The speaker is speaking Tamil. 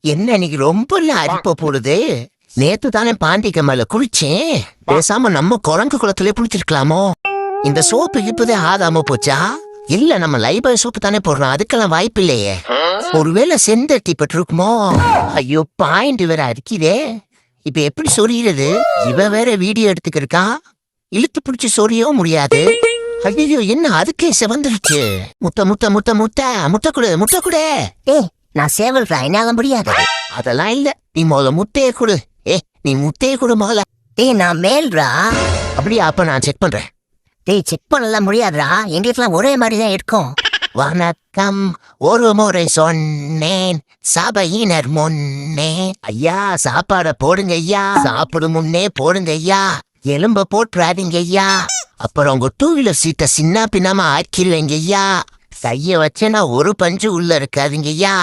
என்ன இன்னைக்கு ரொம்ப அரிப்ப போடுது. நேத்து தானே பாண்டிக்க மேல குளிச்சேன். பேசாம நம்ம குரங்கு குளத்திலே குளிச்சிருக்கலாமோ? இந்த சோப்பு இப்பதே ஆதாம போச்சா? இல்ல நம்ம லைபாய் சோப்பு தானே போடுறோம், அதுக்கெல்லாம் வாய்ப்பு இல்லையே. ஒருவேளை செந்தட்டி பட்டிருக்குமோ? ஐயோ பாயிண்ட் வேற அரிக்குதே. இப்ப எப்படி சொரியிறது? இவ வேற வீடியோ எடுத்துக்கிருக்கா. இழுத்து பிடிச்சு சொரியவும் முடியாது. ஐயோ என்ன அதுக்கே செவந்துருச்சு. முட்டை முட்டை முட்டை முட்டை முட்டை கொடு முட்டை கொடு. நான் சேவல்றா, என்னால முடியாது. அதெல்லாம் இல்ல, நீ முட்டையை கொடு. நீ முட்டையை கொடு முதல்ல. நான் மேல்றா. அப்படியா? அப்ப நான் செக் பண்றேன். செக் பண்ணலாம் முடியாதுடா, எங்களுக்குலாம் ஒரே மாதிரிதான் இருக்கும். வணக்கம், ஒரு முறை சொன்னேன் சபையினர் முன்னே. ஐயா சாப்பாட போடுங்க ஐயா, சாப்பிடும் முன்னே போடுங்க ஐயா, எலும்ப போட்டுறாதீங்க ஐயா, அப்புறம் உங்க 2 வீலர் சீட்டை சின்ன பின்னாம ஆக்கிடுவேங்க ஐயா, கைய வச்சேன்னா ஒரு பஞ்சு உள்ள இருக்காதுங்க ஐயா.